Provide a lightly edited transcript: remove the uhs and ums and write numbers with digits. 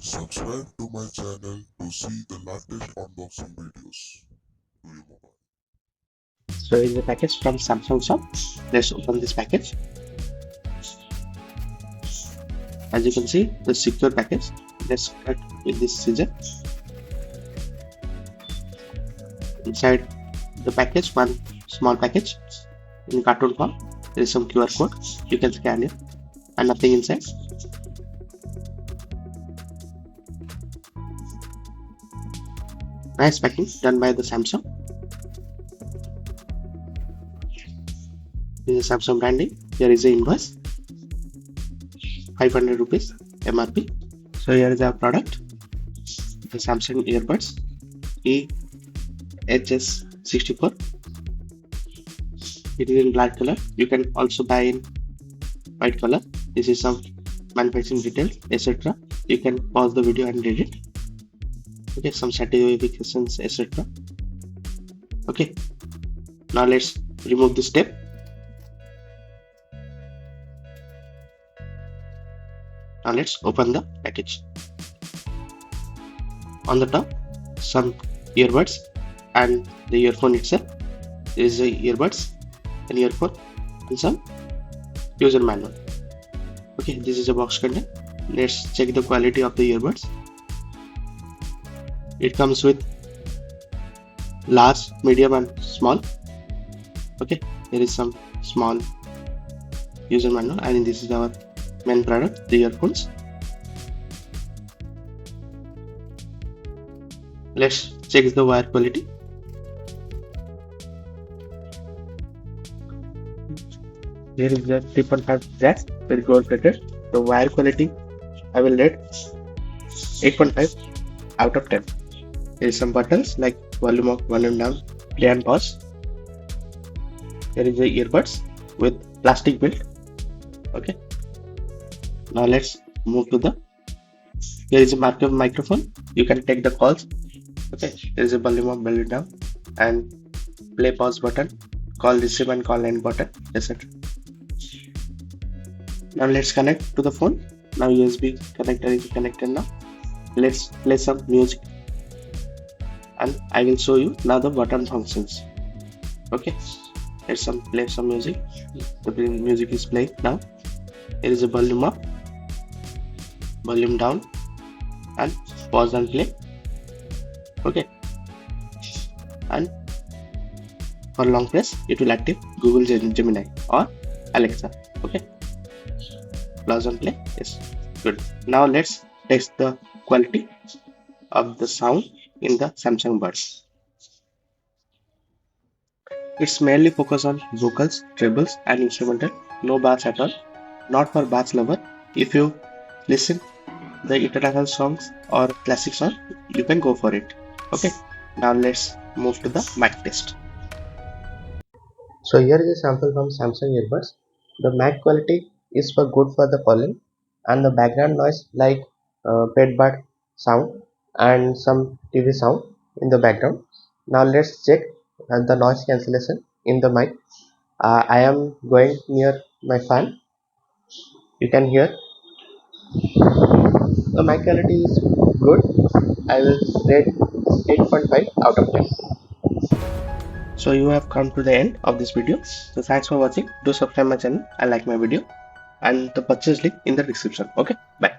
Subscribe to my channel to see the latest unboxing videos to your mobile. So it's a package from Samsung shop. Let's open this package. As you can see, the secure package. Let's cut with this scissor. Inside the package, one small package in cartoon form. There is some QR code. You can scan it, and nothing inside. Nice packing done by the Samsung. This is Samsung branding. Here is the invoice. 500 rupees MRP. So here is our product. The Samsung earbuds EHS64. It is in black color. You can also buy in white color. This is some manufacturing details, etc. You can pause the video and read it. Okay, some certifications, etc. Okay, now let's remove this tape. Now let's open the package. On the top, some earbuds and the earphone itself. There is the earbuds, an earphone, and some user manual. Okay, this is a box content. Let's check the quality of the earbuds. It comes with large, medium, and small. Okay, there is some small user manual, and this is our main product, the earphones. Let's check the wire quality. Here is the 3.5 jack, very gold plated. The wire quality, I will rate 8.5 out of 10. There is some buttons like volume up, volume down, play and pause. There is the earbuds with plastic build. Okay. Now let's move to the. Here is a markup microphone. You can take the calls. Okay. There is a volume up, volume down, and play pause button, call receive and call end button, etc. Now let's connect to the phone. Now USB connector is connected now. Let's play some music, and I will show you now the button functions. Okay, let's play some music. The music is playing now. There is a volume up, volume down, and pause and play. Okay, and for long press it will active Google Gemini or Alexa. Okay, pause and play. Yes, good. Now let's test the quality of the sound in the Samsung buds. It's mainly focused on vocals, trebles, and instrumental. No bass at all. Not for bass lover. If you listen the international songs or classic song, you can go for it. Okay. Now let's move to the mic test. So here is a sample from Samsung earbuds. The mic quality is for good for the calling, and the background noise like pet bird sound and some TV sound in the background. Now let's check the noise cancellation in the mic. I am going near my fan. You can hear the mic quality is good. I will rate 8.5 out of 10. So you have come to the end of this video. So thanks for watching. Do subscribe my channel and like my video, and the purchase link in the description. Okay, bye.